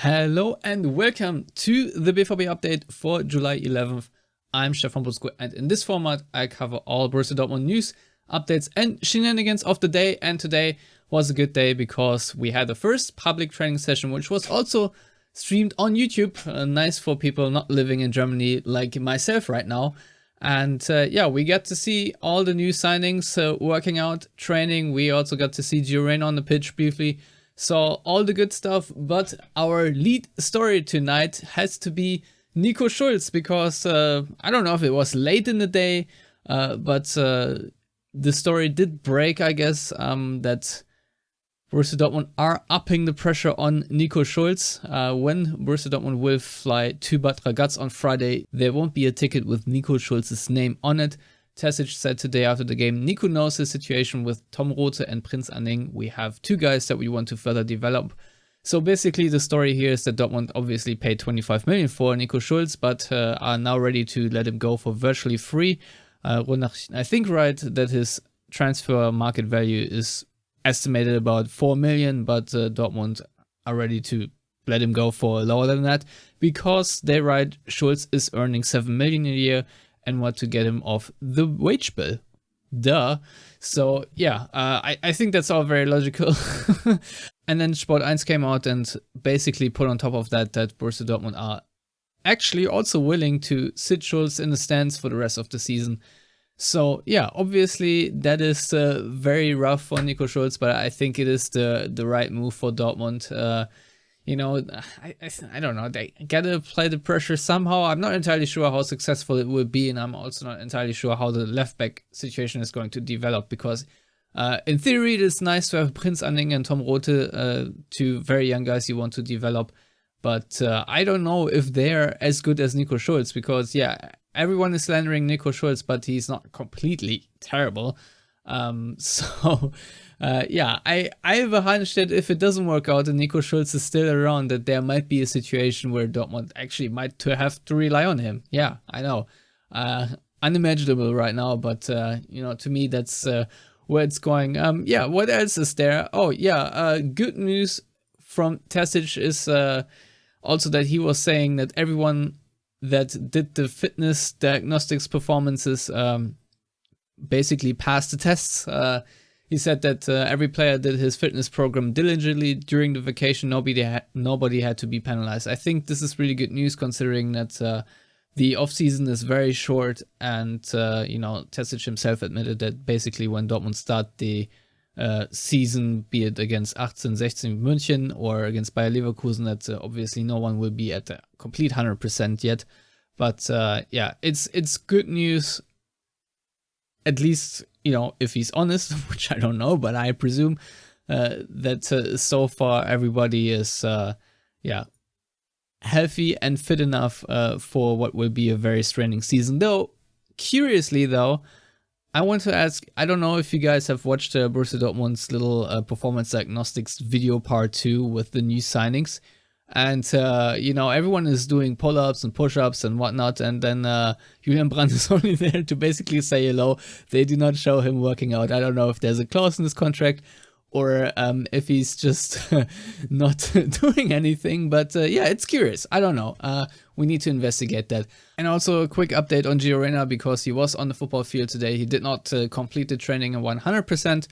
Hello and welcome to the BVB update for July 11th. I'm Stefan Busko, and in this format I cover all Borussia Dortmund news, updates and shenanigans of the day. And today was a good day because we had the first public training session, which was also streamed on YouTube. Nice for people not living in Germany like myself right now. And yeah, we got to see all the new signings working out, training. We also got to see Gio Reyna on the pitch briefly. So all the good stuff, but our lead story tonight has to be Nico Schulz, because I don't know if it was late in the day, but the story did break, I guess, that Borussia Dortmund are upping the pressure on Nico Schulz. When Borussia Dortmund will fly to Bad Ragaz on Friday, there won't be a ticket with Nico Schulz's name on it. Terzic said today after the game, Nico knows his situation with Tom Rote and Prince Anning. We have two guys that we want to further develop. So basically the story here is that Dortmund obviously paid 25 million for Nico Schulz, but are now ready to let him go for virtually free. I think right that his transfer market value is estimated about 4 million, but Dortmund are ready to let him go for lower than that because they write Schulz is earning 7 million a year and want to get him off the wage bill. Duh. So yeah, I think that's all very logical. And then Sport 1 came out and basically put on top of that Borussia Dortmund are actually also willing to sit Schulz in the stands for the rest of the season. So yeah, obviously that is very rough for Nico Schulz, but I think it is the right move for Dortmund. You know, I don't know, they gotta apply the pressure somehow. I'm not entirely sure how successful it will be, and I'm also not entirely sure how the left back situation is going to develop, because in theory it is nice to have Prince Anning and Tom Rote, two very young guys you want to develop, but I don't know if they're as good as Nico Schulz, because yeah, everyone is slandering Nico Schulz, but he's not completely terrible. So yeah, I have a hunch that if it doesn't work out and Nico Schulz is still around, that there might be a situation where Dortmund actually might have to rely on him. Yeah, I know. Unimaginable right now, but you know, to me that's where it's going. Yeah, what else is there? Oh yeah, good news from Terzic is also that he was saying that everyone that did the fitness diagnostics performances basically passed the tests. He said that every player did his fitness program diligently during the vacation. Nobody had to be penalized. I think this is really good news, considering that the off season is very short, and you know, Terzic himself admitted that basically when Dortmund start the season, be it against 18-16 München or against Bayer Leverkusen, that obviously no one will be at a complete 100% yet. But yeah, it's good news. At least, you know, if he's honest, which I don't know, but I presume that so far everybody is, yeah, healthy and fit enough for what will be a very straining season. Though, curiously though, I want to ask, I don't know if you guys have watched Borussia Dortmund's little performance diagnostics video part 2 with the new signings. And, you know, everyone is doing pull-ups and push-ups and whatnot, and then Julian Brandt is only there to basically say hello. They do not show him working out. I don't know if there's a clause in his contract or if he's just not doing anything, but yeah, it's curious. I don't know. We need to investigate that. And also a quick update on Gio Reyna, because he was on the football field today. He did not complete the training at 100%.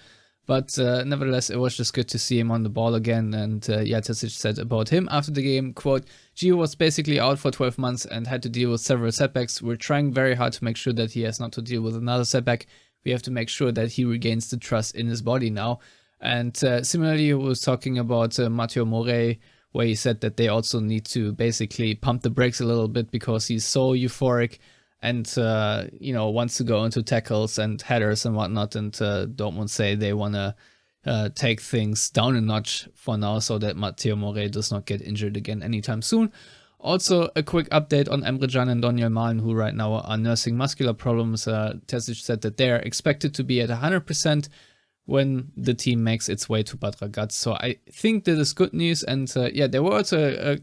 But nevertheless, it was just good to see him on the ball again. And yeah, Terzic said about him after the game, quote, Gio was basically out for 12 months and had to deal with several setbacks. We're trying very hard to make sure that he has not to deal with another setback. We have to make sure that he regains the trust in his body now. And similarly, he was talking about Matteo Morey, where he said that they also need to basically pump the brakes a little bit because he's so euphoric and, you know, wants to go into tackles and headers and whatnot. And Dortmund say they want to take things down a notch for now so that Matteo Morey does not get injured again anytime soon. Also, a quick update on Emre Can and Daniel Mahlen, who right now are nursing muscular problems. Terzic said that they're expected to be at 100% when the team makes its way to Bad Ragaz. So I think that is good news. And yeah, there were also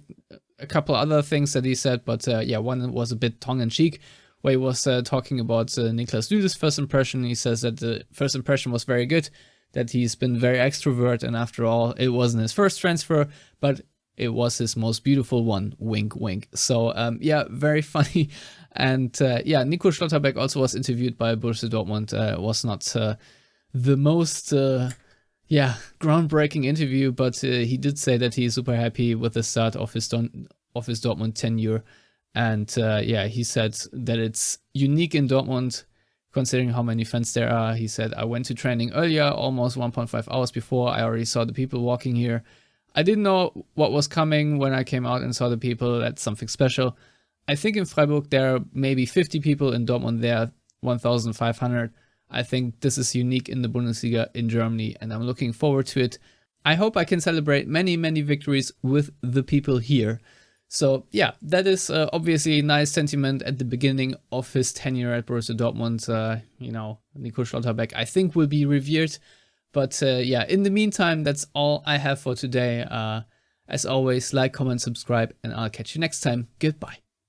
a couple other things that he said, but yeah, one was a bit tongue-in-cheek, where he was talking about Niklas Süle's first impression. He says that the first impression was very good, that he's been very extrovert, and after all, it wasn't his first transfer, but it was his most beautiful one, wink, wink. So yeah, very funny. And yeah, Nico Schlotterbeck also was interviewed by Borussia Dortmund. Was not the most yeah, groundbreaking interview, but he did say that he's super happy with the start of his Dortmund tenure. And yeah, he said that it's unique in Dortmund, considering how many fans there are. He said, I went to training earlier, almost 1.5 hours before. I already saw the people walking here. I didn't know what was coming when I came out and saw the people. That's something special. I think in Freiburg there are maybe 50 people. In Dortmund there are 1,500. I think this is unique in the Bundesliga in Germany, and I'm looking forward to it. I hope I can celebrate many, many victories with the people here. So yeah, that is obviously a nice sentiment at the beginning of his tenure at Borussia Dortmund. You know, Nico Schlotterbeck, I think, will be revered. But yeah, in the meantime, that's all I have for today. As always, like, comment, subscribe, and I'll catch you next time. Goodbye.